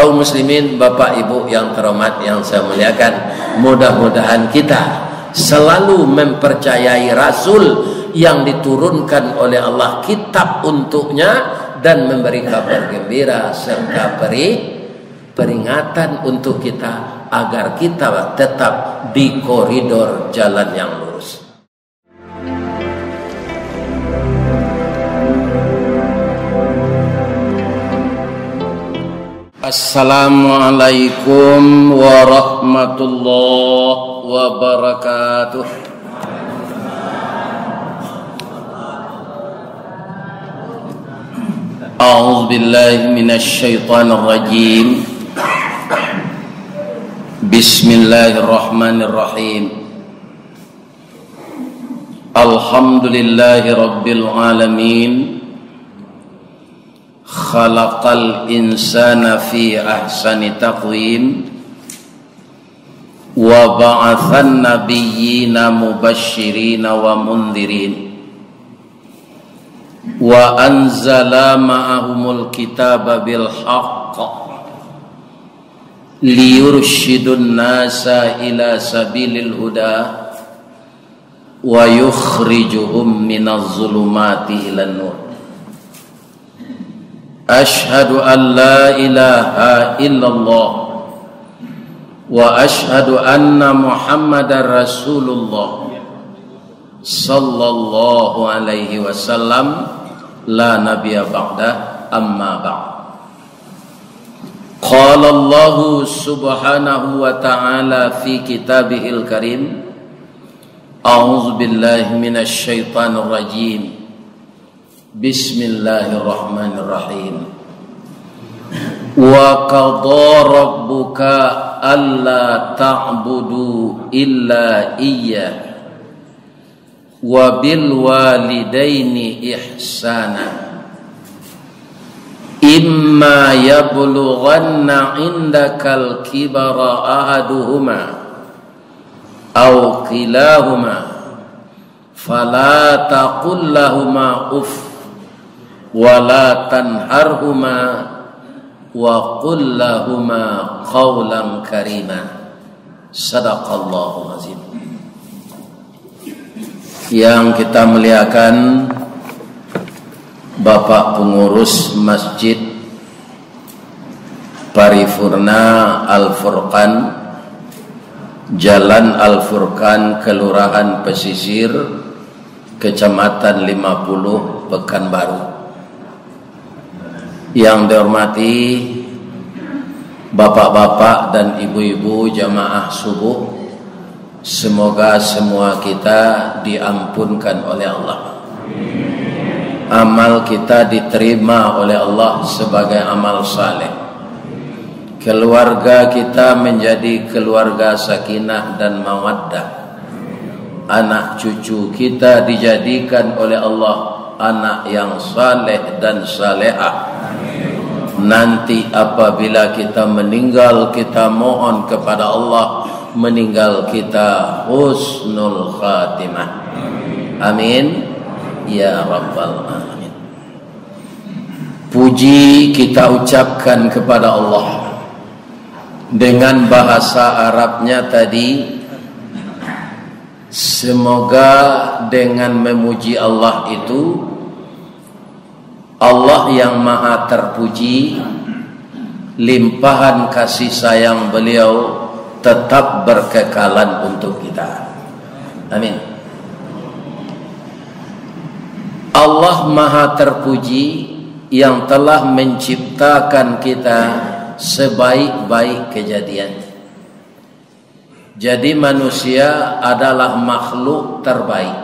Kaum muslimin, Bapak Ibu yang terhormat yang saya muliakan, mudah-mudahan kita selalu mempercayai Rasul yang diturunkan oleh Allah kitab untuknya dan memberi kabar gembira serta peringatan untuk kita agar kita tetap di koridor jalan yang lurus. Assalamualaikum warahmatullahi wabarakatuh. A'udzu billahi minasy syaithanir rajim. Bismillahirrahmanirrahim. Alhamdulillahi rabbil alamin. Khalaqal insana fi ahsani taqwim wa ba'athan nabiyyina mubashshirina wa mundhirin wa anzala ma'ahumul kitaba bil haqq liyurshidun nasa ila sabilil huda wa yukhrijuhum minaz zulumati ilan nur. Ashhadu an la ilaha illallah wa ashhadu anna Muhammadar Rasulullah sallallahu alaihi wasallam la nabiyya ba'da amma ba'd. Qala Allah subhanahu wa ta'ala fi kitabihil karim. A'udzu billahi minasy syaithanir rajim. Bismillahirrahmanirrahim. Wa qadha rabbuka alla ta'budu illa iyyah wa bil walidaini ihsana imma yablughanna indakal kibara ahaduhuma aw kilahuma fala taqul lahumā uff wa la tanharhuma wa qul lahumā qawlan karima. Sadaqallahu azim. Yang kita muliakan Bapak Pengurus Masjid Paripurna Al-Furqan, Jalan Al-Furqan, Kelurahan Pesisir, Kecamatan 50, Pekanbaru. Yang dihormati bapak-bapak dan ibu-ibu jamaah subuh, semoga semua kita diampunkan oleh Allah. Amal kita diterima oleh Allah sebagai amal saleh. Keluarga kita menjadi keluarga sakinah dan mawaddah. Anak cucu kita dijadikan oleh Allah anak yang saleh dan salehah. Nanti apabila kita meninggal, kita mohon kepada Allah meninggal kita husnul khatimah. Amin ya rabbal alamin. Puji kita ucapkan kepada Allah dengan bahasa Arabnya tadi. Semoga dengan memuji Allah itu Allah yang maha terpuji, limpahan kasih sayang beliau tetap berkekalan untuk kita. Amin. Allah maha terpuji yang telah menciptakan kita sebaik-baik kejadian. Jadi manusia adalah makhluk terbaik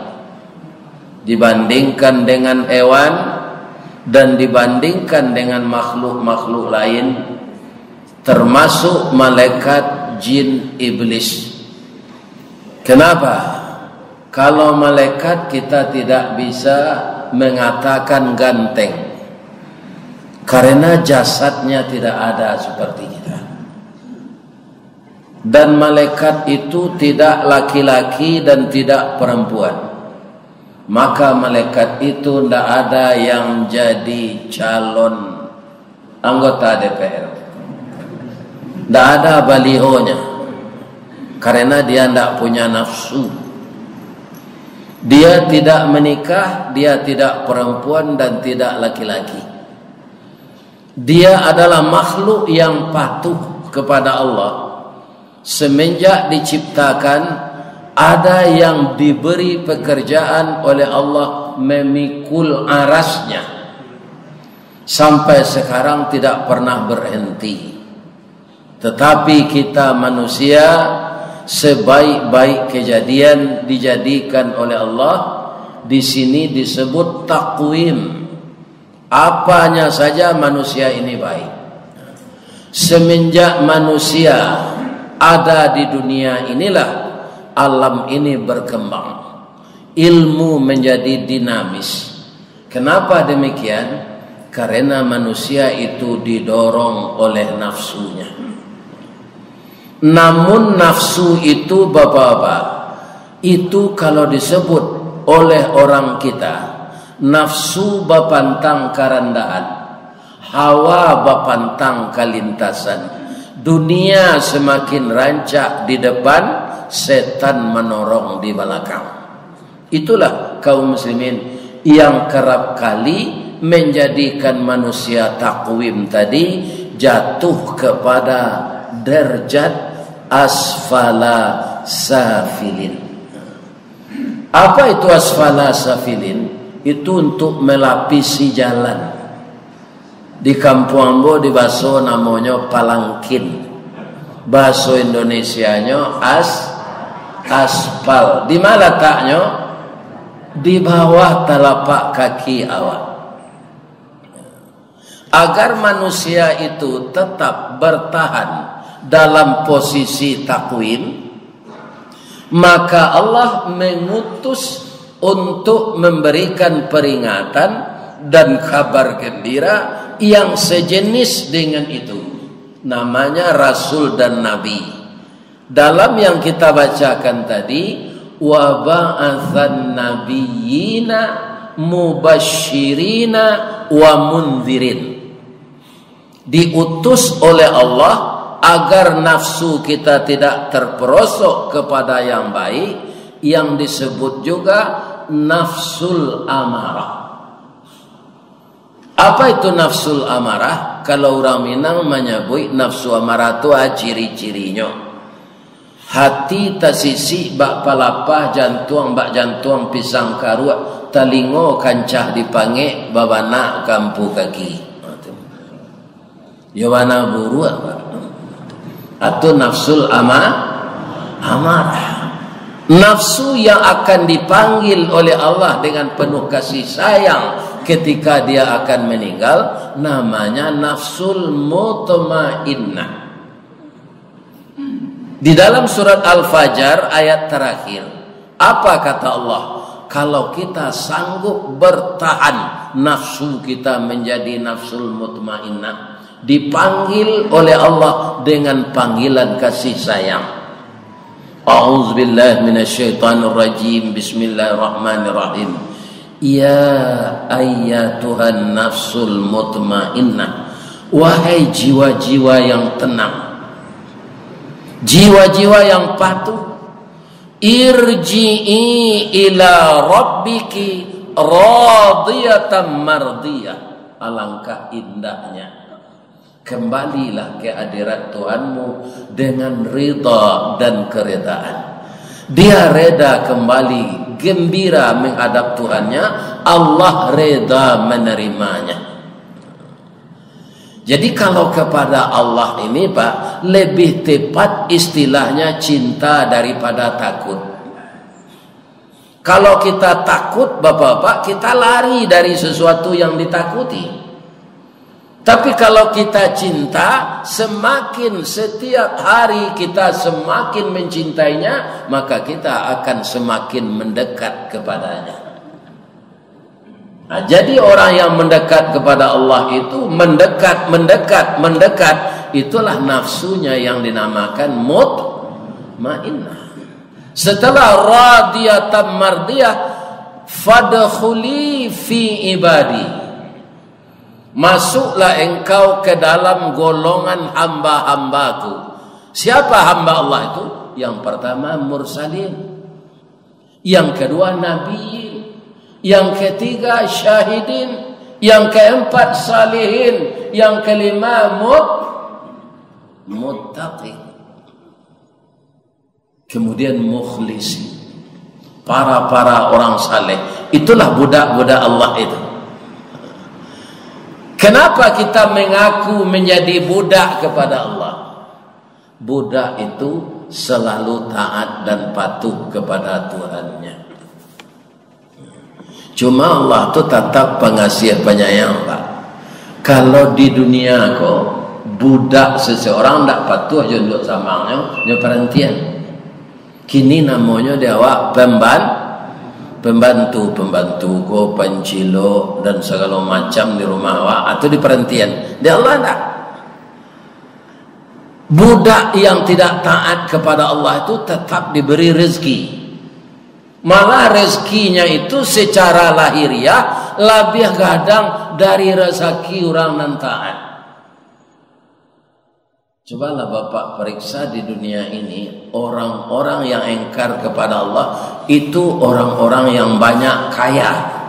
dibandingkan dengan hewan dan dibandingkan dengan makhluk-makhluk lain, termasuk malaikat, jin, iblis. Kenapa? Kalau malaikat kita tidak bisa mengatakan ganteng, karena jasadnya tidak ada seperti kita. Dan malaikat itu tidak laki-laki dan tidak perempuan. Maka malaikat itu tidak ada yang jadi calon anggota DPR. Tidak ada balihonya. Karena dia tidak punya nafsu. Dia tidak menikah, dia tidak perempuan dan tidak laki-laki. Dia adalah makhluk yang patuh kepada Allah. Semenjak diciptakan, ada yang diberi pekerjaan oleh Allah memikul arasnya. Sampai sekarang tidak pernah berhenti. Tetapi kita manusia, sebaik-baik kejadian dijadikan oleh Allah. Di sini disebut takwim. Apanya saja manusia ini baik. Semenjak manusia ada di dunia inilah alam ini berkembang. Ilmu menjadi dinamis. Kenapa demikian? Karena manusia itu didorong oleh nafsunya. Namun nafsu itu bapak-bapak, itu kalau disebut oleh orang kita, nafsu bapantang karandaan, hawa bapantang kalintasan. Dunia semakin rancak di depan, setan menorong di belakang. Itulah kaum muslimin yang kerap kali menjadikan manusia takwim tadi jatuh kepada derajat asfala safilin. Apa itu asfala safilin? Itu untuk melapisi jalan. Di kampung Ambo di bahasa namanya palangkin. Bahasa Indonesianya aspal. Di mana letaknya? Di bawah telapak kaki awak. Agar manusia itu tetap bertahan dalam posisi takwim, maka Allah mengutus untuk memberikan peringatan dan kabar gembira yang sejenis dengan itu. Namanya Rasul dan Nabi. Dalam yang kita bacakan tadi, wa ba'atsan nabiyyina mubasyirina wa mundzirin. Diutus oleh Allah agar nafsu kita tidak terperosok kepada yang baik, yang disebut juga nafsul amarah. Apa itu nafsul amarah? Kalau orang Minang menyebut nafsu amarah itu ciri-cirinya. Hati tasisi bak palapah jantuang bak jantuang pisang karua talingo kancah dipange babana kampu kaki. Yawana buru apa? Atau nafsul amarah. Nafsu yang akan dipanggil oleh Allah dengan penuh kasih sayang ketika dia akan meninggal, namanya nafsul mutmainnah. Di dalam surat Al-Fajr ayat terakhir, apa kata Allah? Kalau kita sanggup bertahan nafsu kita menjadi nafsul mutmainnah, dipanggil oleh Allah dengan panggilan kasih sayang. A'udzubillahi minasyaitonir rajim. Bismillahirrahmanirrahim. Ya ayyatuhan nafsul mutmainnah. Wahai jiwa-jiwa yang tenang, jiwa-jiwa yang patuh, irji'i ila rabbiki radiyatan mardiyah. Alangkah indahnya, kembalilah ke hadirat Tuhanmu dengan ridha dan keredaan. Dia reda kembali, gembira menghadap Tuhannya, Allah reda menerimanya. Jadi kalau kepada Allah ini Pak, lebih tepat istilahnya cinta daripada takut. Kalau kita takut Bapak-bapak, kita lari dari sesuatu yang ditakuti. Tapi kalau kita cinta, semakin setiap hari kita semakin mencintainya, maka kita akan semakin mendekat kepadanya. Nah, jadi orang yang mendekat kepada Allah itu mendekat. Itulah nafsunya yang dinamakan mutmainnah. Setelah radiyatan mardiyah, fadkhuli fi ibadi. masuklah engkau ke dalam golongan hamba-hambaku. Siapa hamba Allah itu? Yang pertama mursalin, yang kedua nabiin, yang ketiga syahidin, yang keempat salihin, yang kelima muttaqin, kemudian mukhlisi, para orang saleh. Itulah budak-budak Allah itu. Kenapa kita mengaku menjadi budak kepada Allah? Budak itu selalu taat dan patuh kepada Tuhannya. Cuma Allah tu tetap pengasih penyayang, Pak. Kalau di dunia kok budak seseorang tak patuh je duduk samangnya, dia perhentian. Kini namanya dia awak pembantu ko, pencilo dan segala macam di rumah awak atau di perhentian. Dia Allah tak. Budak yang tidak taat kepada Allah itu tetap diberi rezeki. Malah rezekinya itu secara lahiriah lebih gadang dari rezeki orang yang taat. Cobalah Bapak periksa di dunia ini, orang-orang yang engkar kepada Allah itu orang-orang yang banyak kaya.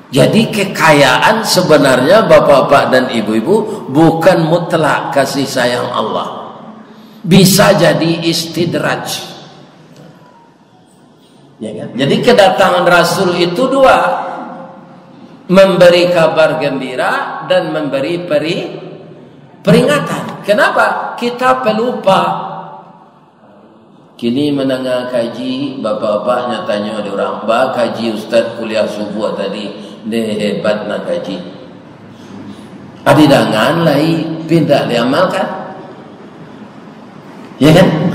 Jadi kekayaan sebenarnya Bapak-bapak dan ibu-ibu bukan mutlak kasih sayang Allah. Bisa jadi istidraj. Ya kan? Jadi kedatangan Rasul itu dua. Memberi kabar gembira dan memberi peringatan. Kenapa? Kita pelupa. Kini menengah kaji, bapak-bapak nyatanya ada orang, bah kaji ustaz kuliah subuh tadi, dia hebat nak kaji. Adi dangan lai pindah diamalkan. Ya kan?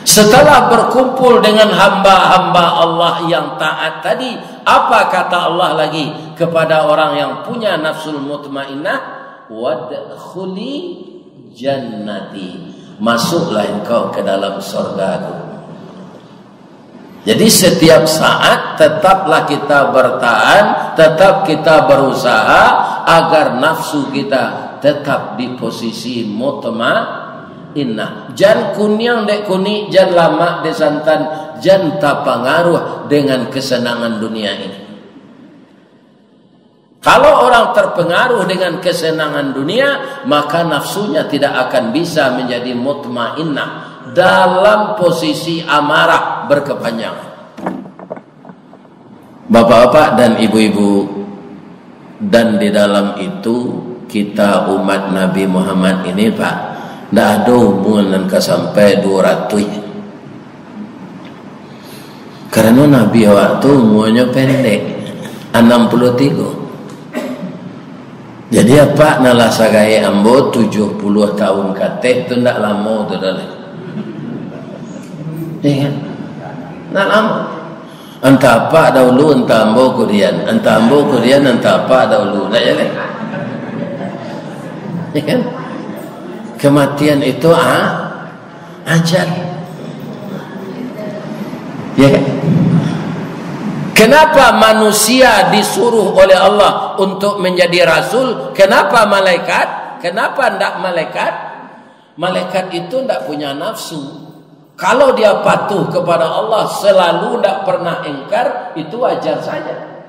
Setelah berkumpul dengan hamba-hamba Allah yang taat tadi, apa kata Allah lagi kepada orang yang punya nafsul mutmainnah? Wadkhuli jannati, masuklah engkau ke dalam surgaku. Jadi setiap saat tetaplah kita bertahan, tetap kita berusaha agar nafsu kita tetap di posisi mutmainnah. Jan kunyang dek kuni, jan lama dek santan, jan tak pengaruh dengan kesenangan dunia ini. Kalau orang terpengaruh dengan kesenangan dunia, maka nafsunya tidak akan bisa menjadi mutmainnah dalam posisi amarah berkepanjangan. Bapak-bapak dan ibu-ibu, dan di dalam itu kita umat Nabi Muhammad ini, Pak, tidak ada hubungan sampai 200. Karena Nabi waktu umurnya pendek, 63. Jadi apa nalah sagai ambo 70 tahun kate itu ndak lama tu dah. Ya. Ndak lama. Entah apa dahulu entah ambo kemudian, entah ambo kemudian entah apa dahulu. Ndak ya kan? Ya kan? Kematian itu ajal. Ya kan? Kenapa manusia disuruh oleh Allah untuk menjadi rasul? Kenapa malaikat? Kenapa tidak malaikat? Malaikat itu tidak punya nafsu. Kalau dia patuh kepada Allah, selalu tidak pernah ingkar, itu wajar saja.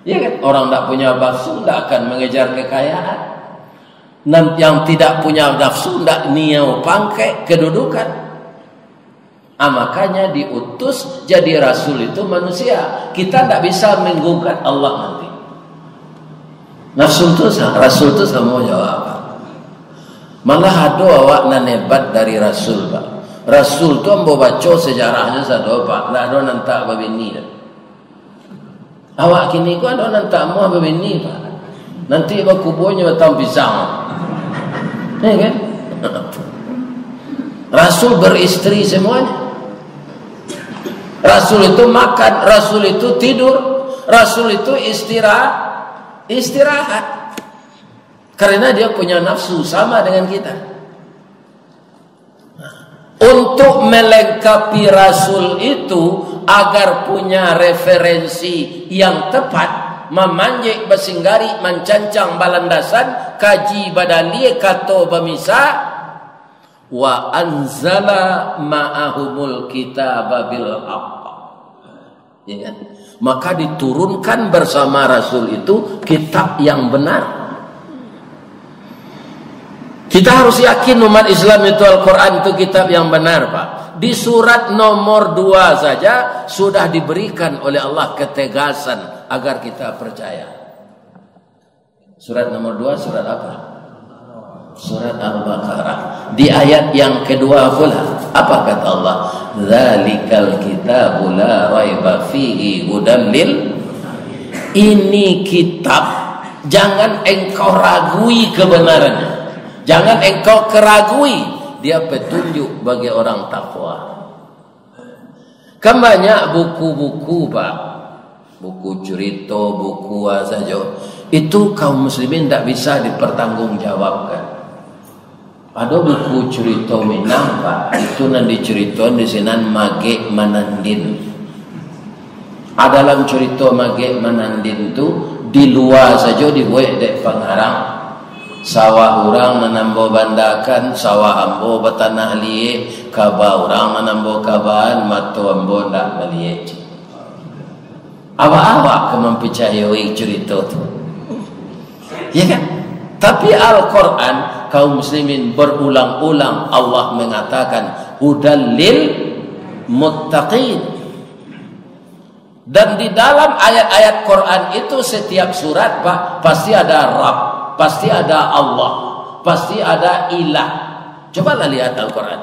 Ya kan? Orang tidak punya nafsu tidak akan mengejar kekayaan. Yang tidak punya nafsu tidak niau pangkai kedudukan. Makanya diutus jadi rasul itu manusia. Kita tidak bisa menggugat Allah nanti. Rasul itu sama jawab. Malah ada awak nan hebat dari rasul, Pak. Rasul itu ambo baca sejarahnya satu, Pak. Tidak ada nantak babini. Awak kini ku ada nantak mau babini, Pak. Nanti kubunya batang pisang. Ya kan? Rasul beristri semuanya. Rasul itu makan, Rasul itu tidur, Rasul itu istirahat. Karena dia punya nafsu sama dengan kita. Untuk melengkapi Rasul itu agar punya referensi yang tepat, memanjek besinggari mencancang balandasan kaji badalie kato bamisa wa anzala ma'ahumul kitaba bil haqq. Ya kan? Maka diturunkan bersama Rasul itu kitab yang benar. Kita harus yakin umat Islam itu Al-Quran itu kitab yang benar, Pak. Di surat nomor 2 saja sudah diberikan oleh Allah ketegasan agar kita percaya. Surat nomor 2 surat apa? Surat Al-Baqarah. Di ayat yang kedua pula apa kata Allah? Dzalikal kitabu la raiba fihi hudan lil. Ini kitab jangan engkau ragui kebenarannya. Jangan engkau keragui, dia petunjuk bagi orang takwa. Kan banyak buku-buku, Pak. Buku cerita, buku saja. Itu kaum muslimin tidak bisa dipertanggungjawabkan. Ada buku cerita Minang, Pak. Itu nanti cerita di sini Mage Manandin. Dalam cerita Mage Manandin itu di luar saja dibuat dek pengarang. Sawah orang menambo bandakan, sawah ambo bertanah liye, kaba orang menambo kabaan, matu ambo nak meliye. Awak-awak mempercayai cerita itu, ya kan? Tapi Al-Quran kaum muslimin berulang-ulang Allah mengatakan hudal lil muttaqin. Dan di dalam ayat-ayat Quran itu setiap surat, Pak, pasti ada Rabb, pasti ada Allah, pasti ada ilah. Cobalah lihat Al-Quran.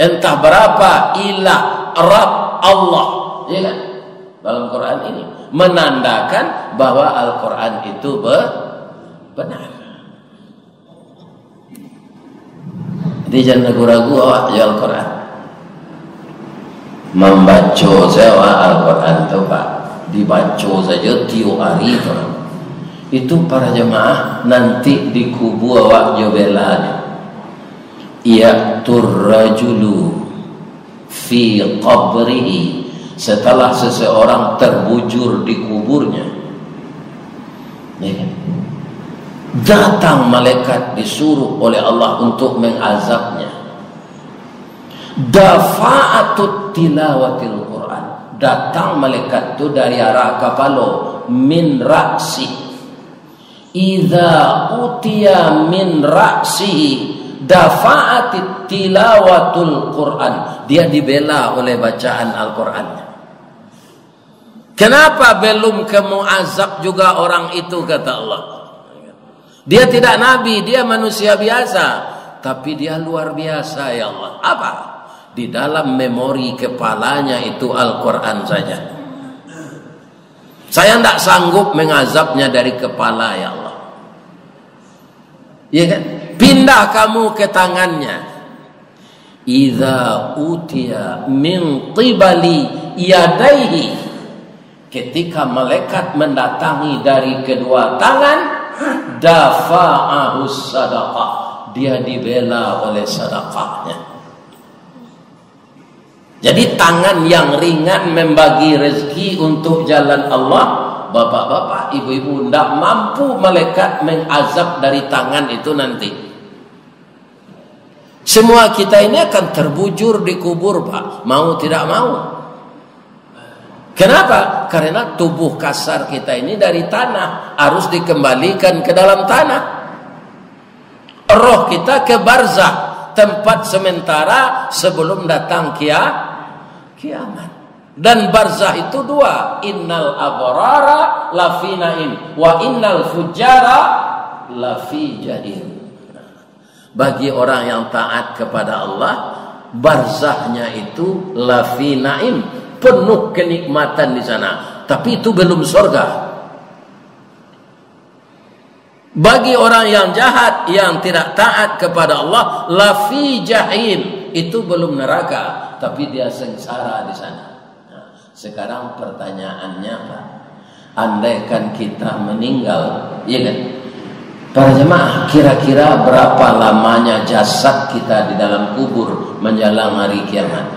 Entah berapa ilah, Rabb, Allah, ya kan? Dalam Quran ini menandakan bahwa Al-Quran itu benar. Jadi jangan ragu-ragu awak ya Al-Quran. Membaca sewa Al-Quran itu, Pak, dibaca saja tiap hari itu para jemaah nanti di kubu awak jobelanya ya'tur rajulu fi qabrihi, setelah seseorang terbujur di kuburnya, ya, datang malaikat disuruh oleh Allah untuk mengazabnya. Dafa'atut tilawatil Quran, datang malaikat itu dari arah kepala, min ra'si. Idza utiya min ra'sihi dafa'atit tilawatul Quran, dia dibela oleh bacaan Al-Quran. Kenapa belum kamu azab juga orang itu, kata Allah. Dia tidak nabi, dia manusia biasa, tapi dia luar biasa, ya Allah. Apa? Di dalam memori kepalanya itu Al-Quran saja. Saya tidak sanggup mengazabnya dari kepala, ya Allah. Ya kan? Pindah kamu ke tangannya. Idza utiya min qibali yadaihi, ketika malaikat mendatangi dari kedua tangan, dafa'ahu sadaqah, dia dibela oleh sedekahnya. Jadi tangan yang ringan membagi rezeki untuk jalan Allah, bapak-bapak, ibu-ibu, tidak mampu malaikat mengazab dari tangan itu nanti. Semua kita ini akan terbujur di kubur, Pak, mau tidak mau. Kenapa? Karena tubuh kasar kita ini dari tanah harus dikembalikan ke dalam tanah. Roh kita ke barzakh, tempat sementara sebelum datang kiamat. Dan barzakh itu dua, innal abrara lafi naim wa innal fujara lafi jahim. Bagi orang yang taat kepada Allah, barzakhnya itu lafi naim, penuh kenikmatan di sana, tapi itu belum surga. Bagi orang yang jahat, yang tidak taat kepada Allah, lafi jahim, itu belum neraka, tapi dia sengsara di sana. Nah, sekarang pertanyaannya, Pak, andaikan kita meninggal, ya kan? Para jemaah, kira-kira berapa lamanya jasad kita di dalam kubur menjelang hari kiamat?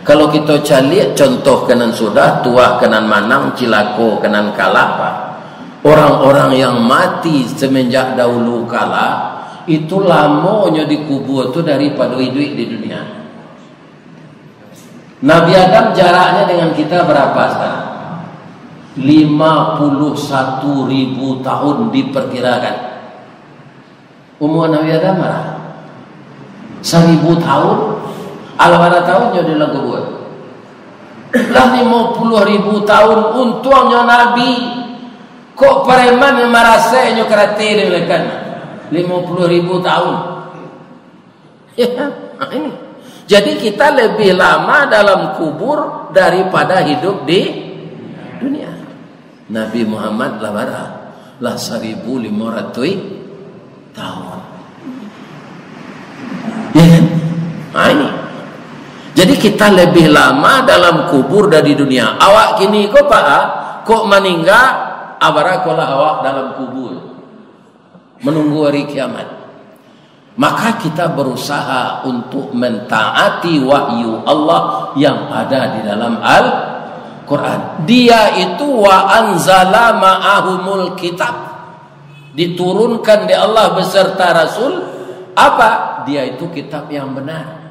Kalau kita cari contoh kenan sudah tua kenan manang cilako kenan kalah, orang-orang yang mati semenjak dahulu kala itu lamanya dikubur itu daripada hidup di dunia. Nabi Adam jaraknya dengan kita berapa sekarang? 51.000 tahun diperkirakan. Umur Nabi Adam berapa? 1.000 tahun. Alwara tahun jadi lagu buat. Lah 50.000 tahun untungnya Nabi. Kok pareman yang merasanya kerate dengan 50.000 tahun. Ya, ini. Jadi kita lebih lama dalam kubur daripada hidup di dunia. Nabi Muhammad lah 1.500 tahun. Ya kan? Nah ini. Jadi kita lebih lama dalam kubur dari dunia. Awak kini kok kok meninggal abarakolah awak dalam kubur menunggu hari kiamat. Maka kita berusaha untuk mentaati wahyu Allah yang ada di dalam Al-Quran. Dia itu wa anzala ma'ahumul kitab, diturunkan di Allah beserta Rasul. Apa? Dia itu kitab yang benar.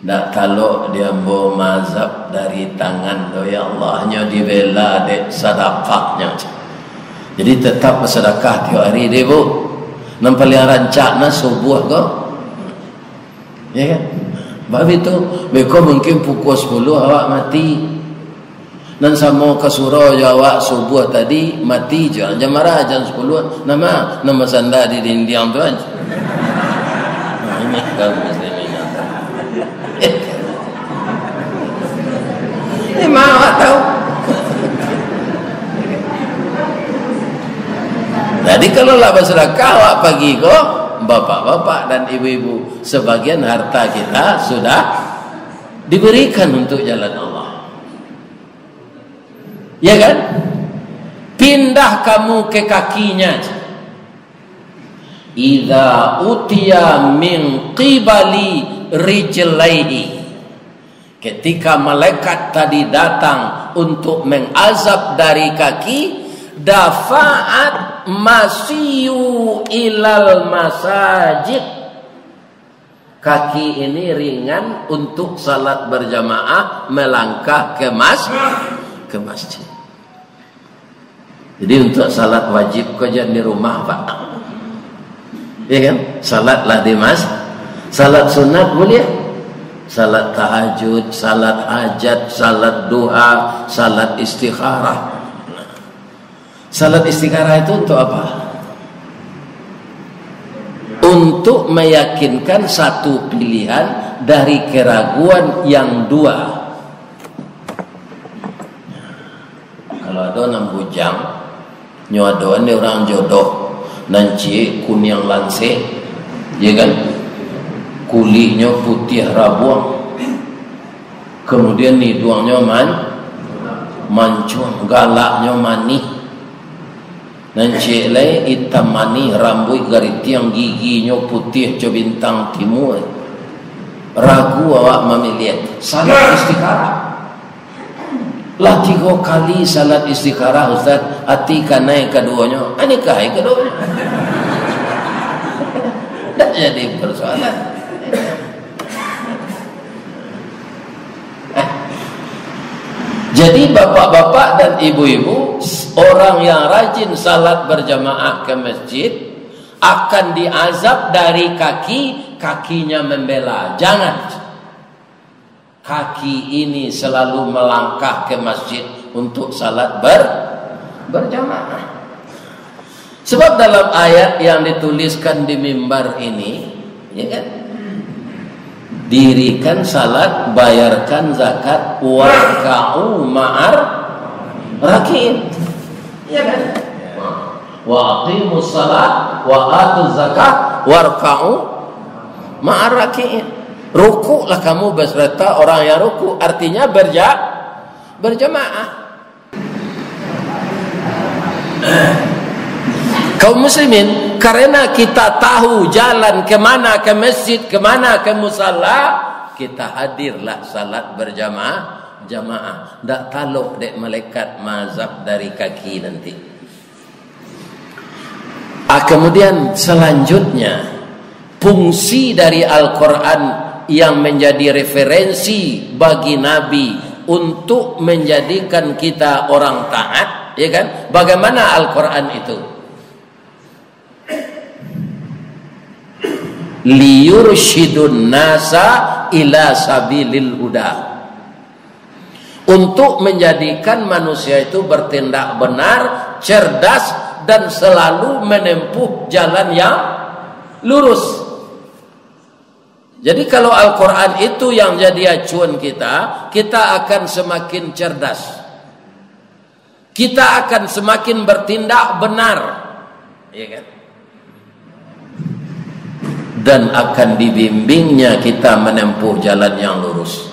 Nah, kalau dia bawa mazhab dari tangan ya Allahnya dibela dek sedekahnya. Jadi tetap bersedekah tiap hari deh bu. Nampak yang rancaknya subuh kok. Ya kan? Sebab itu beko mungkin pukul 10 awak mati. Dan sama ke surau awak subuh tadi mati jangan marah jam 10 nama sanda di dinding tu aja. Nah, ini kaum muslimin. Ini mau tahu. Jadi kalau lah bersedekah awak pagi kok bapak-bapak dan ibu-ibu sebagian harta kita sudah diberikan untuk jalan Allah. Ya kan? Pindah kamu ke kakinya. Idza utiya min qibali rijlaihi. Ketika malaikat tadi datang untuk mengazab dari kaki, dafa'at masyu ilal masajid. Kaki ini ringan untuk salat berjamaah melangkah ke masjid. Jadi untuk salat wajib kau jangan di rumah Pak. Ya kan? Salatlah di masjid. Salat sunat boleh. Salat tahajud, salat hajat, salat duha, salat istikharah. Salat istikharah itu untuk apa? Untuk meyakinkan satu pilihan dari keraguan yang dua. Kalau ada 6 bujang, nyodoan dia orang jodoh, nanci kuning lanseh, ya kan? Kulitnya putih rabuang, kemudian hidungnya mancung, galaknya manis, dan celai hitam manis, rambut garitiang, giginya putih co bintang timur. Ragu awak memilih salat istikharah. Lah 3 kali salat istikharah Ustaz, hati kanai keduanya, anikah keduanya. Tak jadi persoalan. Jadi bapak-bapak dan ibu-ibu, orang yang rajin salat berjamaah ke masjid akan diazab dari kakinya membela. Jangan kaki ini selalu melangkah ke masjid untuk salat berjamaah. Sebab dalam ayat yang dituliskan di mimbar ini, ya kan? Dirikan salat, bayarkan zakat, warka'u ma'ar rakiin. Ya kan? Wa aqimus salat wa atuz zakat warka'u ma'ar rakiin. Rukuklah kamu beserta orang yang ruku, artinya berjamaah. Kaum muslimin, karena kita tahu jalan kemana ke masjid, kemana ke musalla, kita hadirlah salat jamaah. Tak taluk dek malaikat mazhab dari kaki nanti. Kemudian selanjutnya, fungsi dari Al-Quran yang menjadi referensi bagi Nabi untuk menjadikan kita orang taat, ya kan? Bagaimana Al-Quran itu? Liyursyidun nasa ila sabilil huda. Untuk menjadikan manusia itu bertindak benar, cerdas, dan selalu menempuh jalan yang lurus. Jadi kalau Al-Quran itu yang jadi acuan kita, kita akan semakin cerdas. Kita akan semakin bertindak benar, ya kan? Dan akan dibimbingnya kita menempuh jalan yang lurus.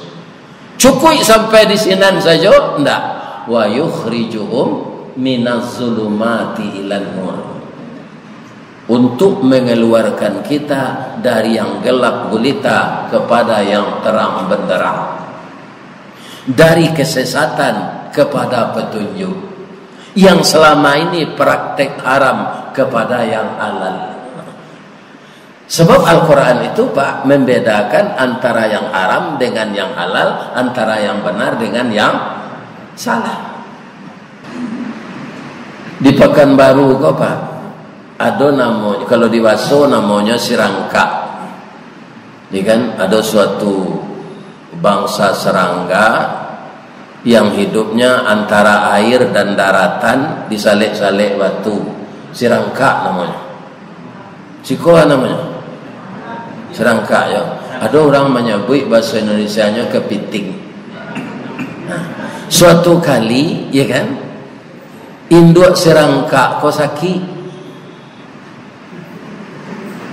Cukup sampai di sinan saja? Enggak. Wa yukhrijuhum minaz zulumati ilan nur. Untuk mengeluarkan kita dari yang gelap gulita kepada yang terang benderang, dari kesesatan kepada petunjuk, yang selama ini praktek haram kepada yang halal. Sebab Al-Quran itu Pak membedakan antara yang haram dengan yang halal, antara yang benar dengan yang salah. Di Pekanbaru kok Pak, ada namanya, kalau di Waso namanya Sirangka. Ini kan ada suatu bangsa serangga yang hidupnya antara air dan daratan, disalik-salik batu. Sirangka namanya. Sikoa namanya. Serangka ya. Ada orang menyebut bahasa Indonesianya kepiting. Nah, suatu kali, ya kan, induk serangka kosaki,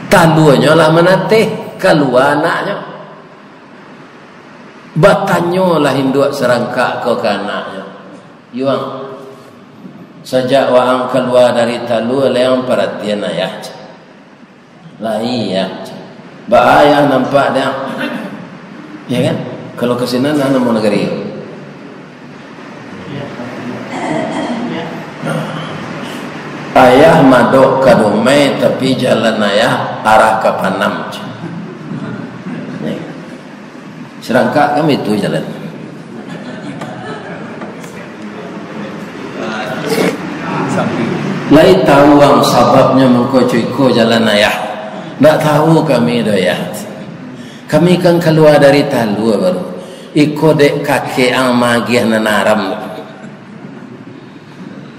taluanya lah menateh keluar anaknya. Batanyo lah induk serangka ke anaknya. Yuang sejak waang keluar dari talu leang perhatian ayah. Lah iya. Bahaya nampak dia. Ya kan? Kalau ke sini nak mau negeri. Ayah madok ke Dumai tapi jalan ayah arah ke Panam. Serangka kami itu jalan. Lai tahu ang sababnya mengkocoiko jalan ayah. Tak tahu kami doya. Kami kan keluar dari talu baru. Iko dek kakek ang magiah nanaram.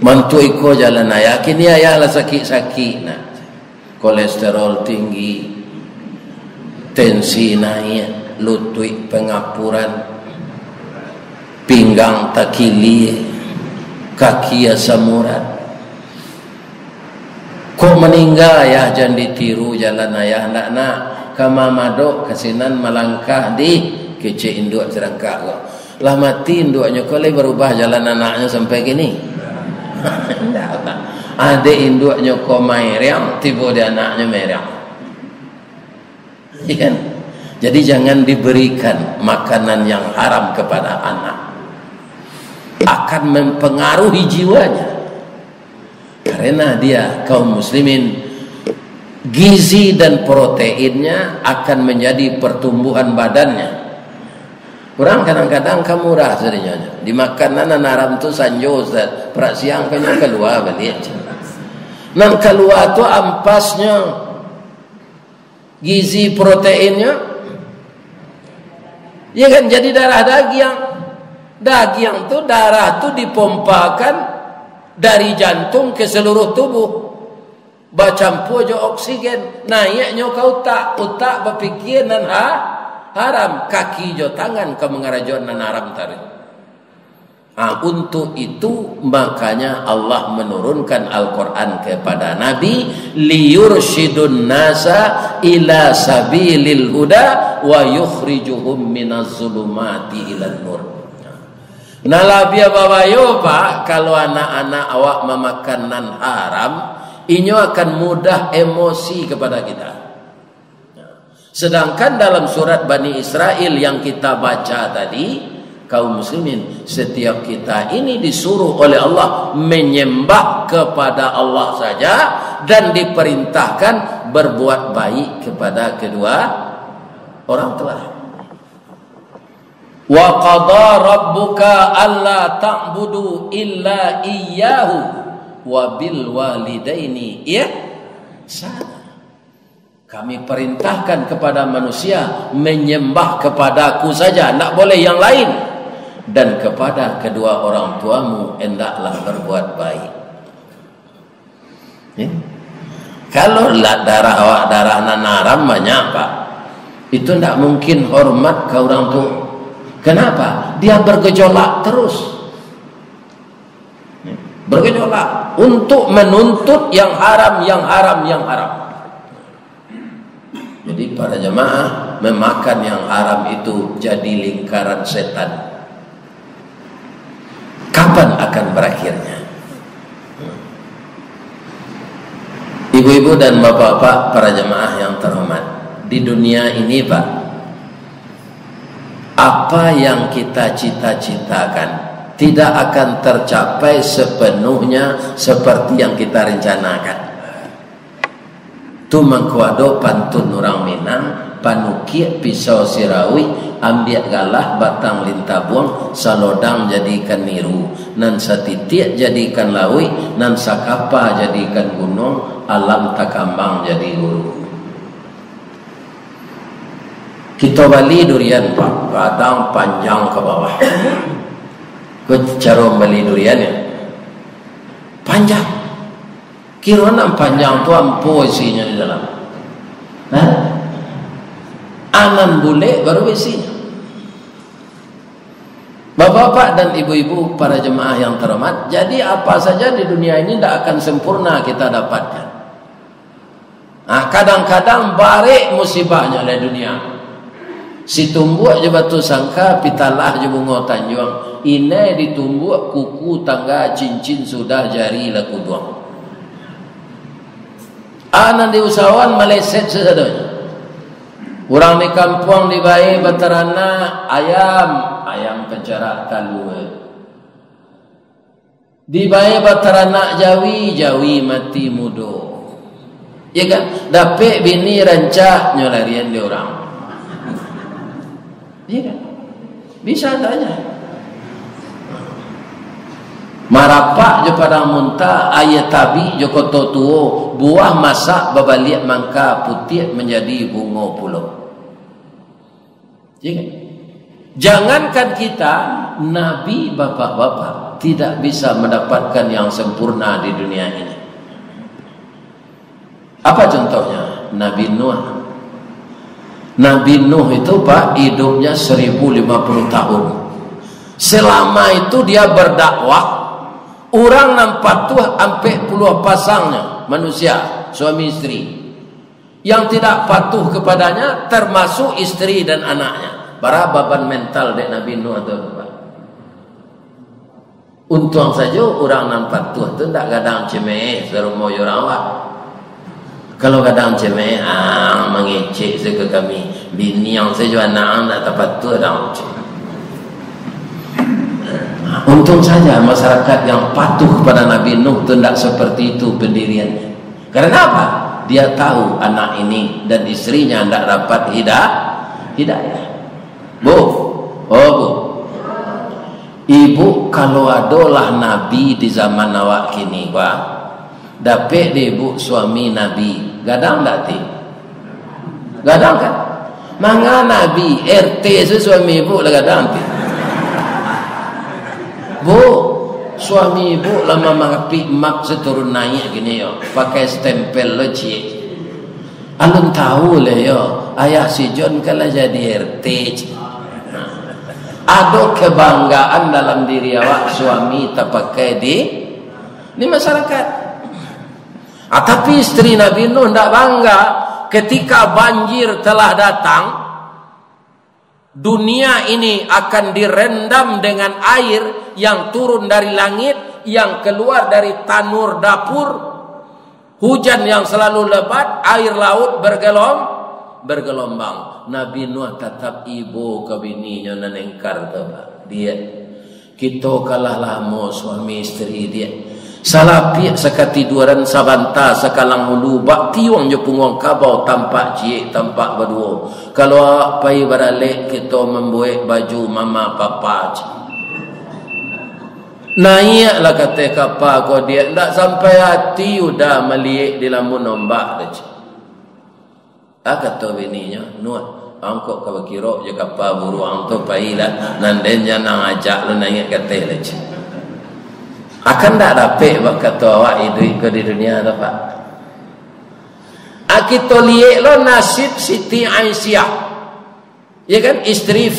Mantu iko jalan ayah. Kini ayah lah sakit-sakit nak. Kolesterol tinggi, tensi naik, lutut pengapuran, pinggang takili, kaki asam urat. Kok meninggal ya, jangan ditiru jalan ayah nak kama madok kasinan melangkah di kece induk serangka kok. Lah mati induknya kok berubah jalan anaknya sampai gini. Enggak. Ada induknya kok merang tiba di anaknya merang. Iya kan? Jadi jangan diberikan makanan yang haram kepada anak. Akan mempengaruhi jiwanya. Karena dia kaum muslimin, gizi dan proteinnya akan menjadi pertumbuhan badannya. Orang kadang-kadang murah sebenarnya. Di makanan naram tu sanjo Ustaz, perak siang kanya keluar balik. Nan keluar tu ampasnya gizi proteinnya. Ya kan, jadi darah daging. Daging tu darah tu dipompakan dari jantung ke seluruh tubuh, bercampur je oksigen, naiknya ke otak berfikir nan haram, kaki je tangan ke mengarajon nan haram tadi. Untuk itu makanya Allah menurunkan Al-Quran kepada Nabi, liyursyidun nasa ila sabilil huda wa yukhrijuhum minaz zulumati ilan nur. Nalabia babayo Pak, kalau anak-anak awak memakan nan haram, inyo akan mudah emosi kepada kita. Sedangkan dalam surat Bani Israel yang kita baca tadi, kaum muslimin, setiap kita ini disuruh oleh Allah menyembah kepada Allah saja dan diperintahkan berbuat baik kepada kedua orang tua. Wa qada rabbuka alla ta'budu illa iyyahu wa bil walidaini ihsana. Kami perintahkan kepada manusia menyembah kepadaku saja, tidak boleh yang lain, dan kepada kedua orang tuamu hendaklah berbuat baik. Kalau darah awak darah nanaram banyak pak, itu tidak mungkin hormat ke orang tua. Kenapa? Dia bergejolak terus, bergejolak untuk menuntut yang haram, yang haram, yang haram. Jadi para jemaah, memakan yang haram itu jadi lingkaran setan. Kapan akan berakhirnya? Ibu-ibu dan bapak-bapak, para jemaah yang terhormat, di dunia ini pak, apa yang kita cita-citakan tidak akan tercapai sepenuhnya seperti yang kita rencanakan. Tu mengkuado pantun orang Minang, panuki pisau sirawi, ambil galah batang lintabuang, salodang jadikan niru, nan satitik jadikan lawi, nan sakapa jadikan gunung, alam takambang jadi guru. Kita beli durian pak, batang panjang ke bawah. Cara beli duriannya panjang. Kirana panjang tu ampo isinya di dalam. Anan bule baru isinya. Bapak-bapak dan ibu-ibu, para jemaah yang terhormat, jadi apa saja di dunia ini tidak akan sempurna kita dapatkan. Kadang-kadang barik musibahnya oleh dunia. Si tumbuk je batu sangka, pitalah je bunga tanjuang. Ini ditumbuk kuku tangga cincin sudah jari laku duang. Anak di usahawan meleset sesadanya. Orang di kampung di bayi beterana ayam pencerak kalu. Di bayi beterana jawi mati mudo. Ya kan? Dapet bini rancak nyolarian di orang. Ya kan? Bisa saja. Marapak je padang muntah, ayat tabi je koto tuo, buah masak babaliak mangka putih menjadi bunga pulau. Jangankan kita, Nabi bapak-bapak tidak bisa mendapatkan yang sempurna di dunia ini. Apa contohnya? Nabi Nuh. Nabi Nuh itu pak hidupnya 1050 tahun. Selama itu dia berdakwah. Orang nampak tuh sampai puluh pasangnya manusia, suami istri. Yang tidak patuh kepadanya termasuk istri dan anaknya. Para beban mental dek Nabi Nuh itu. Untung saja orang nampak tuh tu tak kadang cemeh seru mau orang awak. Kalau kadang cemeh, mengecek ke kami. Bini yang saya anak tak patuh dah. Untung saja masyarakat yang patuh kepada Nabi Nuh itu tidak seperti itu pendiriannya. Karena apa? Dia tahu anak ini dan istrinya tidak dapat hidayah. Bu, ibu kalau adalah Nabi di zaman awak kini, pak, dapat di ibu suami Nabi, gadang tak ti? Gadang kan? Manga Nabi RT suami ibu lah gadang ti. Bu, suami ibu lama mengapi mak seturun naik gini yo, pakai stempel lo cik. Alun tahu le yo, ayah si John kalau jadi RT. Ada kebanggaan dalam diri awak suami tak pakai di masyarakat. Tapi istri Nabi Nuh tidak bangga ketika banjir telah datang. Dunia ini akan direndam dengan air yang turun dari langit, yang keluar dari tanur dapur, hujan yang selalu lebat, air laut bergelombang. Nabi Nuh tetap ibu ke bininya nan engkar tu dia. Kita kalah lama suami isteri dia. Salapi sekatiduran sabanta sekalang hulu bak tiwang je punguang kabau tampak cik tampak berdua. Kalau pai baralik kita membuat baju mama papa cik. Naiklah kata kapal kau dia tak sampai hati udah melihat di lamun ombak dah cik. Kata bininya Nuh angkok kau kira je kapal buruang tu pai lah nandenya nang ajak lu naik kata lah cik. Akan tak dapat kata awak hidup ke di dunia tu pak. Kita lihat lo nasib Siti Aisyah, ya kan, isteri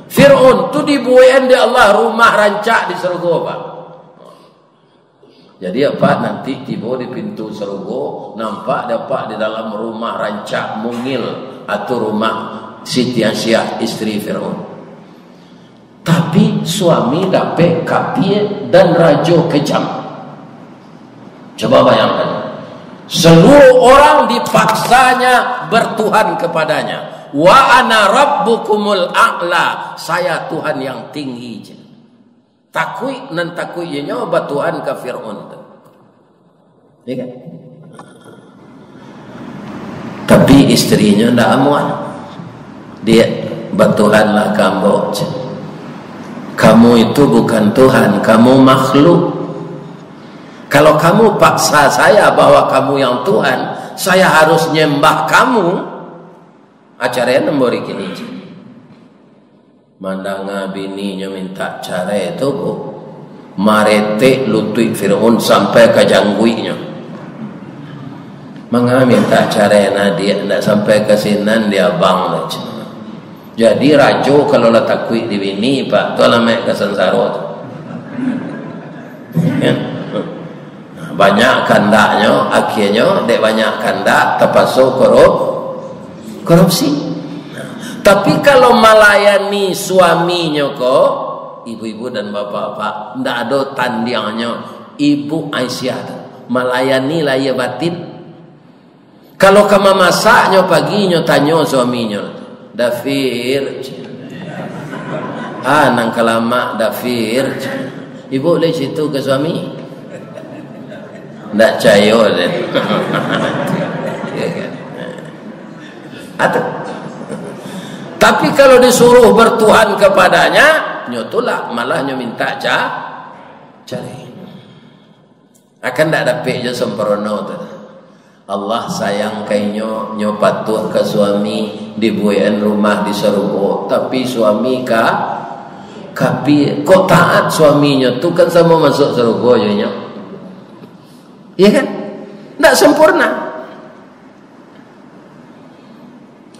Fir'aun tu dibuain di Allah rumah rancak di surga pak. Jadi apa nanti tiba di pintu surga nampak dapat di dalam rumah rancak mungil atau rumah Siti Aisyah isteri Fir'aun. Tapi suami dapat kapir dan raja kejam. Coba bayangkan. Seluruh orang dipaksanya bertuhan kepadanya. Wa ana rabbukumul a'la. Saya Tuhan yang tinggi. Takui nan takui nya batuhan ke Fir'aun. Ya kan? Tapi istrinya tidak amuan. Dia batuhanlah kamu. Kamu itu bukan Tuhan, kamu makhluk. Kalau kamu paksa saya bahwa kamu yang Tuhan, saya harus nyembah kamu. Acaranya nombor kini. Mandanga bininya minta cara itu bu, marete lutut Fir'aun sampai ke jangguinya. Mengapa minta cara dia tidak sampai ke sinan dia bang lah. Jadi rajo kalau letak kuih di bini pak, tu namanya kesengsara tu. Banyak kandaknya, akhirnya dek banyak kandak terpasuk korupsi. Tapi kalau melayani suaminya kok, ibu-ibu dan bapak-bapak, tidak ada tandingnya. Ibu Aisyah melayani laya batin. Kalau kamu masaknya paginya tanya suaminya. Dafir nang kalama Dafir ibu boleh situ ke suami ndak cayo dan atau tapi kalau disuruh bertuhan kepadanya nyotulah malahnya minta cari akan ndak dapat je sempurna tu. Allah sayang kainyo nyo patuh ke suami dibuain rumah di surga, tapi suami kapi kok taat suaminya tu kan sama masuk surga je nyo. Iya kan? Ndak sempurna.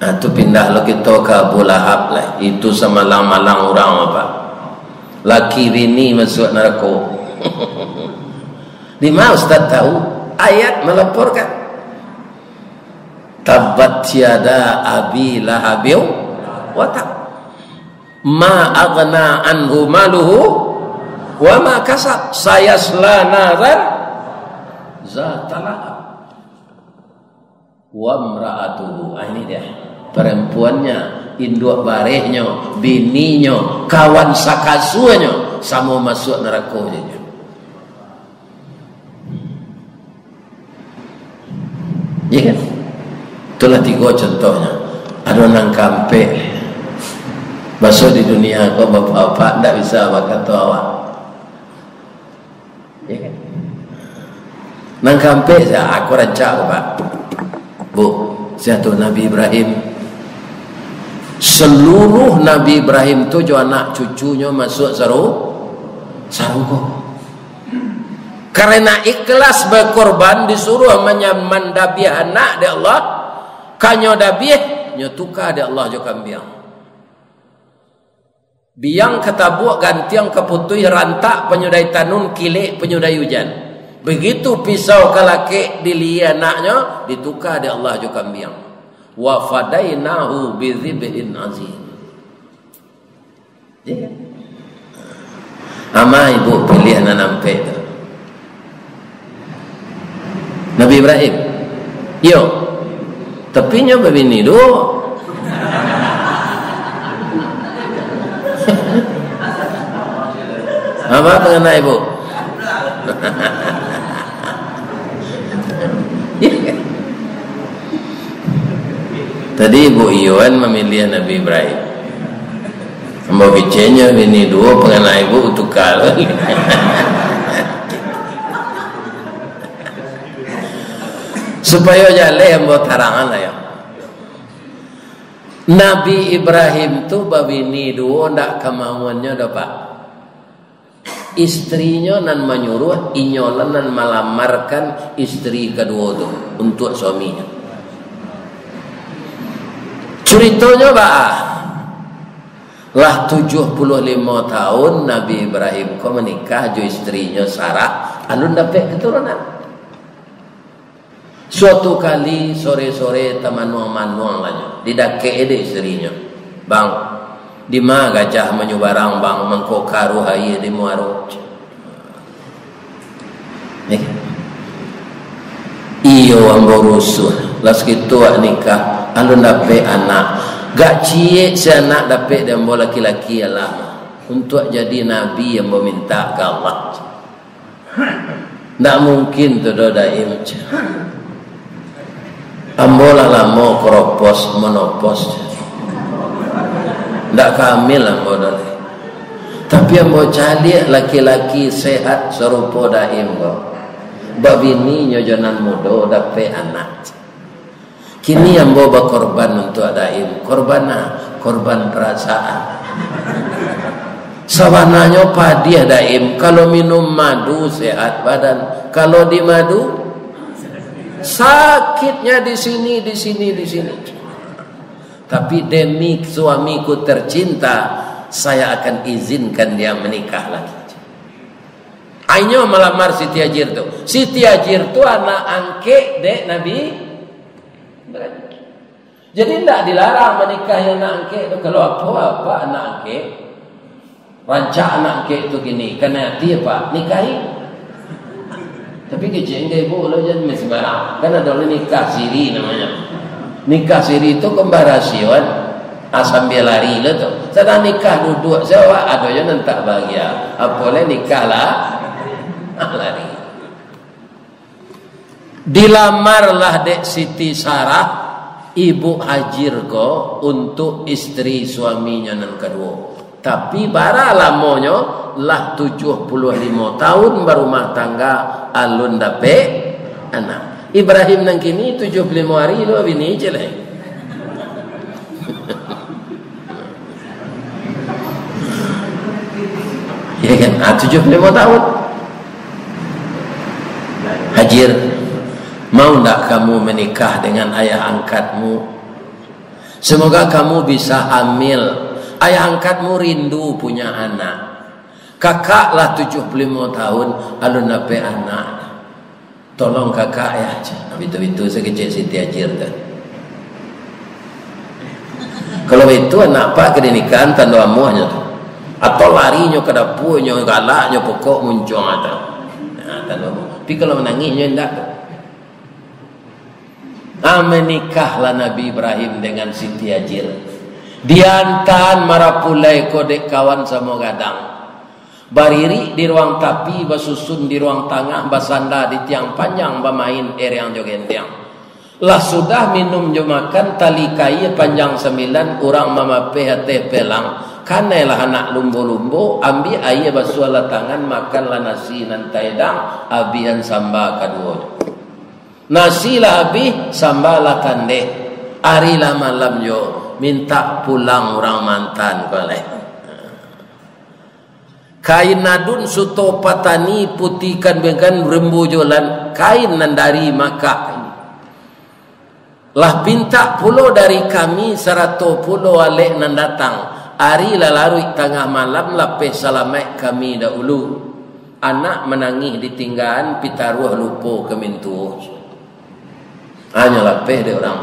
Tu pindah lo kita ke Abu Lahab lah. Itu semalang-malang orang apa? Laki bini masuk neraka. Di mana Ustaz tahu? Ayat melaporkan. Tabbat yada abi lahabiu wa tab ma aghna anhu maluhu wa ma kasab sayasla naran zata lahab wa imra'atuhu. Ini dia perempuannya, induk barehnya, bininya, kawan sakasunya sama masuk neraka je. Ya kan? Itulah 3 contohnya. Ada nang kampe masuk di dunia kau bapak-bapak tidak bisa kata awak. Ya kan? Nang kampe saya aku rancak pak. Bu, saya tu Nabi Ibrahim. Seluruh Nabi Ibrahim tu jo anak cucunya masuk sarungko. Karena ikhlas berkorban disuruh mendabi anak di Allah. Kanyo dabieh nyo tukar di Allah jo kambiang. Biang ketabuk gantiang keputui rantak penyudai tanun kilik penyudai hujan. Begitu pisau kalake dili anaknya ditukar di Allah jo kambiang. Wa fadainahu bi dzibhin azim. Ya. Ama ibu pilih anak nampe tu. Nabi Ibrahim. Yo. Tepinya babini do. Apa mengenai ibu? Tadi Ibu Iwan memilih Nabi Ibrahim. Mbak bicenya bini dua pengenai ibu untuk kalah. Supaya jale yang buat tarangan lah ya. Nabi Ibrahim tu babini dua ndak kemauannya dapat. Istrinya nan menyuruh inyolan nan melamarkan istri kedua tu untuk suaminya. Ceritanya lah 75 tahun Nabi Ibrahim ko menikah jo istrinya Sarah alun dapat keturunan. Suatu kali sore-sore manuang-manuang lanya didake ede istrinya. Bang, di mana gajah menyubarang bang mengkokaru hai di muaro. Iyo ambo rusuh las kitu nikah alun dapat anak. Gak cie si anak dapat dan bola laki-laki Allah untuk jadi nabi yang meminta ke Allah. Tak mungkin tu daim. Ambola lama keropos menopos. Tak kamil ambo dole. Tapi ambo cari laki-laki sehat serupa daim ko. Babini nyojonan muda dapat anak. Kini yang bawa korban untuk daim, korban perasaan. Sabananya padi daim, kalau minum madu sehat badan, kalau di madu sakitnya di sini. Tapi demi suamiku tercinta, saya akan izinkan dia menikah lagi. Ainyo melamar Siti Hajir tu. Siti Hajir tu anak angke dek Nabi. Jadi tidak dilarang menikah yang anak angke itu. Kalau apa anak angke, rancak anak angke itu gini, kena hati apa nikahi. Tapi kecil enggak ibu lo jangan sembarang. Kan ada orang nikah siri namanya. Nikah siri itu kembarasian asam belari lo tu. Sedang nikah duduk sewa ada yang tak bahagia. Apalagi nikah lah lari. Dilamarlah dek Siti Sarah Ibu Hajir ko untuk istri suaminya yang kedua. Tapi bara lamonyo lah 75 tahun berumah tangga alun dape anak. Ibrahim nang kini 75 hari lo bini jelek. Ya kan? 75 tahun. Hajir, mau tak kamu menikah dengan ayah angkatmu? Semoga kamu bisa hamil. Ayah angkatmu rindu punya anak. Kakaklah 75 tahun alun dapat anak. Tolong kakak ya. Itu sekecil Siti Hajir kan. Kalau itu anak pak kedinikan tanda amuahnya tu. Atau larinya ke dapurnya galaknya pokok muncul ada. Nah, tanda amuah. Tapi kalau menangisnya tidak. Menikahlah Nabi Ibrahim dengan Siti Hajir. Diantan marapulai kodek kawan sama gadang. Bariri di ruang tapi, basusun di ruang tengah, basanda di tiang panjang, bermain yang jogendang. Lah sudah minum jo makan tali kai panjang 9 orang mamape hati pelang. Kanelah anak lumbo-lumbo ambil air basuhlah tangan makanlah nasi nan taidang abian samba kedua. Nasi lah habis samba lah tande. Hari lah malam jo minta pulang orang mantan koleh. Kain nadun suto patani putihkan dengan rembu jolan kain nan dari Makkah ini. Lah pinta pulo dari kami 100 pulo alek nan datang. Hari lah larui tengah malam lapeh salamek kami dahulu. Anak menangis ditinggalan pitaruh lupa ke mintu. Hanya lapeh dia orang.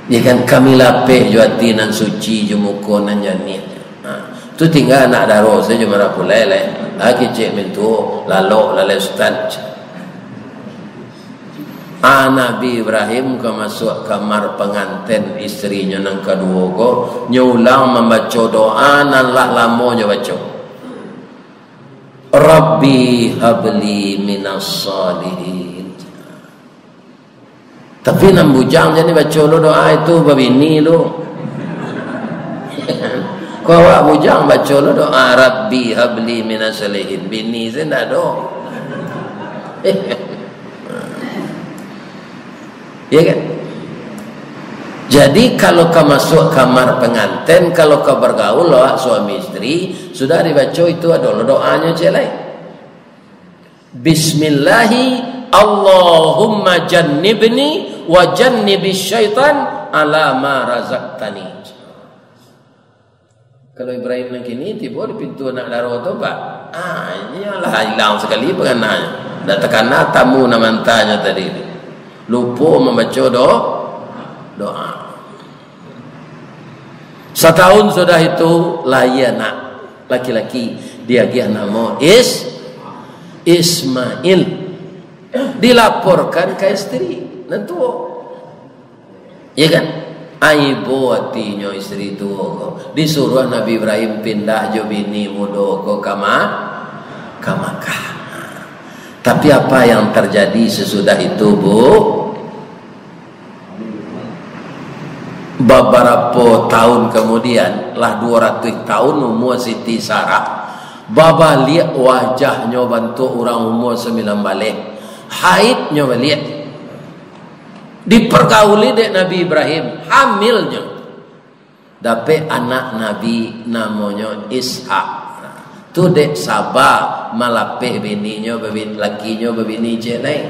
Dia kan kami lapeh juati nan suci jumuko nan janit. Tu tinggal anak daro saja marapu lele. Lagi cek mintu lalok lale ustaz. Nabi Ibrahim ke masuk kamar pengantin istrinya nang kedua go nyulang membaca doa nan lah lamonya baca Rabbi habli minas salihin. Tapi nam bujang jadi baca lo doa itu babini lo. Kau awak bujang baca lo doa Rabbi habli minas salihin bini saya do. Ya kan? Jadi kalau kau masuk kamar pengantin, kalau kau bergaul loh suami istri, sudah dibaca itu adalah doanya jelek. Bismillahi Allahumma jannibni wa jannibis syaitan ala ma razaqtani. Kalau Ibrahim yang kini tiba di pintu anak darah tu pak, ini lah hilang sekali pengenanya. Dah tekana tamu namantanya tadi. Lupa membaca doa. Setahun sudah itu lahir anak laki-laki, dia nama Ismail. Dilaporkan ke istri, nanti ya kan? Aibu hatinya istri itu disuruh Nabi Ibrahim pindah jo bini muda ke Makkah. Tapi apa yang terjadi sesudah itu, Bu? Beberapa tahun kemudian, lah 200 tahun umur Siti Sarah, baba lihat wajahnya bantu orang umur 9 balik, haidnya balik, dipergauli dek Nabi Ibrahim, hamilnya, dapat anak Nabi namanya Ishak. Tu dek sabar malapeh bininya bebini lakinya bebini jelek.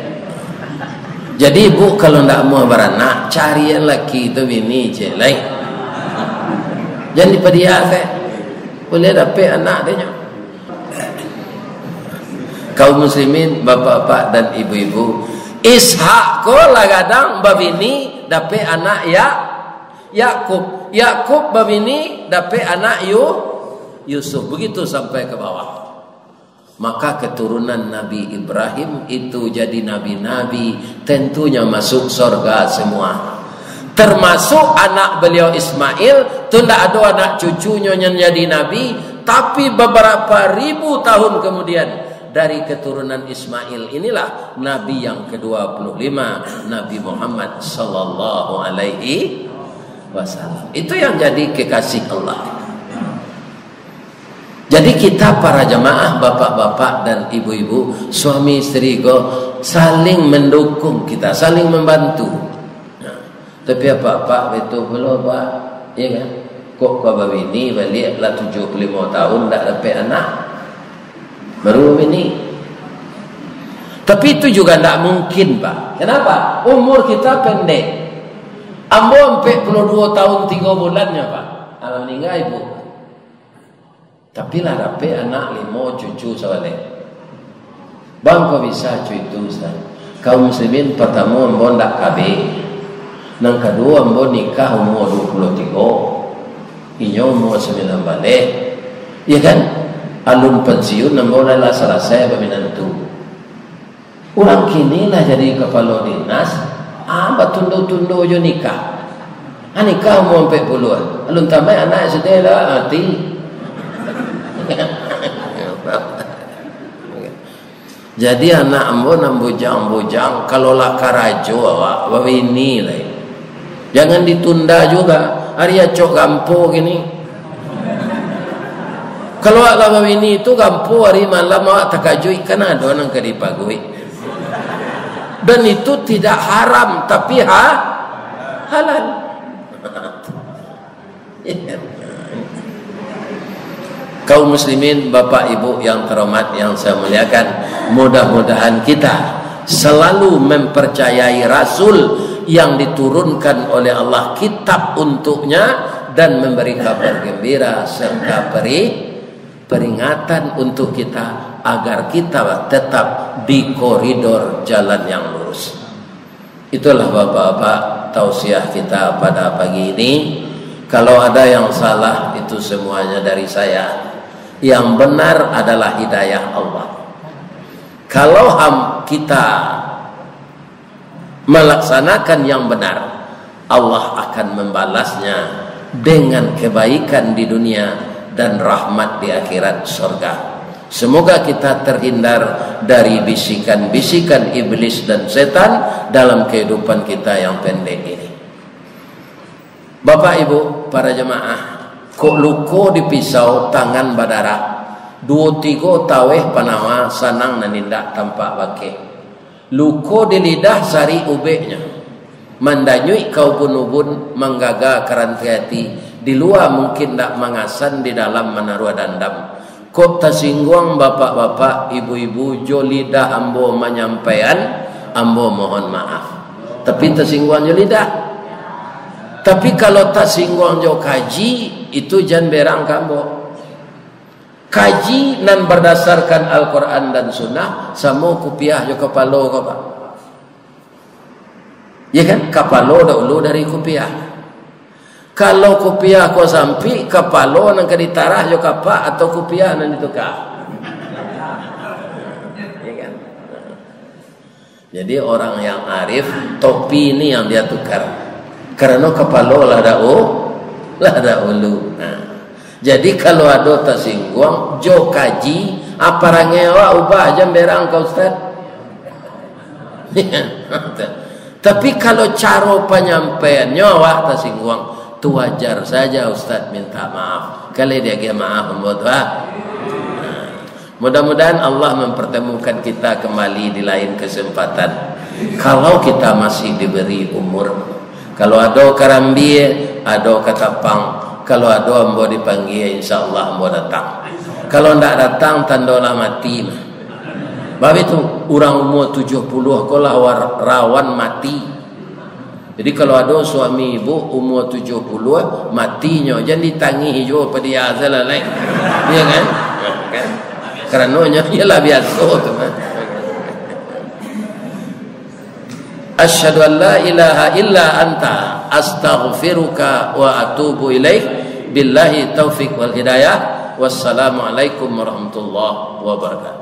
Jadi ibu kalau ndak mau beranak, cari yang laki itu bini jelek. Jangan dipediakan, boleh dapat anak dia. Kaum muslimin, bapak-bapak dan ibu-ibu, Ishak ko lagadang babini dapat anak Yakub. Yakub babini dapat anak Yusuf. Begitu sampai ke bawah. Maka keturunan Nabi Ibrahim itu jadi nabi-nabi, tentunya masuk surga semua. Termasuk anak beliau Ismail, tidak ada anak cucunya yang jadi nabi, tapi beberapa ribu tahun kemudian dari keturunan Ismail inilah nabi yang ke-25, Nabi Muhammad sallallahu alaihi wasallam. Itu yang jadi kekasih Allah. Jadi kita para jamaah, bapak-bapak dan ibu-ibu, suami istri saling mendukung kita, saling membantu. Nah, tapi apa-apa itu belum pak, ya kan? Kok bapa bini balik lah 75 tahun tak dapat anak, baru bini. Tapi itu juga tidak mungkin pak. Kenapa? Umur kita pendek. Ambo 42 tahun 3 bulannya pak. Alam meninggal ibu. Tapi lah dapat anak 5 cucu sebalik. Bang kau bisa cuy itu Ustaz. Kaum muslimin pertama ambo ndak KB. Nang kedua ambo nikah umur 23. Inyo umur 9 balik. Ya kan? Alun pensiun ambo lah selesai berminantu. Orang kini lah jadi kepala dinas. Bertundu-tundu je nikah. Nikah umur 40. Alun tambah anak sedih lah hati. Jadi anak ambo nam bujang kalau lah karajo awak bawini lah. Jangan ditunda juga. Hari acok gampo gini. Kalau lah bawini itu gampo hari malam awak takaju ikan ada nang kadipagui. Dan itu tidak haram tapi halal. Kaum muslimin, bapak ibu yang terhormat yang saya muliakan, mudah-mudahan kita selalu mempercayai Rasul yang diturunkan oleh Allah kitab untuknya dan memberi kabar gembira serta peringatan untuk kita agar kita tetap di koridor jalan yang lurus. Itulah bapak-bapak tausiah kita pada pagi ini. Kalau ada yang salah itu semuanya dari saya. Yang benar adalah hidayah Allah. Kalau kita melaksanakan yang benar, Allah akan membalasnya dengan kebaikan di dunia dan rahmat di akhirat surga. Semoga kita terhindar dari bisikan-bisikan iblis dan setan dalam kehidupan kita yang pendek ini. Bapak Ibu, para jemaah, kok luko di pisau tangan badara, 2-3 taweh panawa sanang nanindak tampak bake. Luko di lidah sari ubeknya, mandanyui kau ubun-ubun menggaga kerantiati, di luar mungkin tak mangasan, di dalam menaruh dandam. Kok tersinggung bapak-bapak, ibu-ibu, jo lidah ambo menyampaikan, ambo mohon maaf. Tapi tersinggung jo lidah. Tapi kalau tersinggung jo kaji, itu jan berang kambo. Kaji nan berdasarkan Al-Quran dan Sunnah, sama kupiah jo kapalo kau pak. Ya kan, kapalo dahulu dari kupiah. Kalau kupiah kau sampai kapalo nang kaditarah jo kapak atau kupiah nang ditukar. Ya kan? Jadi orang yang arif, topi ini yang dia tukar. Karena kapalo lah dahulu. Nah, jadi kalau ada tersinggung, jo kaji, apa rangewa ubah jam berang kau Ustaz. Tapi kalau cara penyampaiannya wah tersinggung, itu wajar saja Ustaz minta maaf. Kalau dia maaf membuat mudah-mudahan Allah mempertemukan kita kembali di lain kesempatan. Kalau kita masih diberi umur, kalau ada karambi, ada katapang, kalau ada ambo dipanggil, insyaAllah ambo datang. Kalau tidak datang, tandalah mati. Sebab itu orang umur 70 kolah rawan mati. Jadi kalau ada suami ibu umur 70 matinya, jangan ditangi hijau pada dia azalah lain. Iya kan? Karenanya ialah biasa tu kan. Asyhadu an la ilaha illa anta astaghfiruka wa atubu ilaik. Billahi taufik wal hidayah. Wassalamualaikum warahmatullahi wabarakatuh.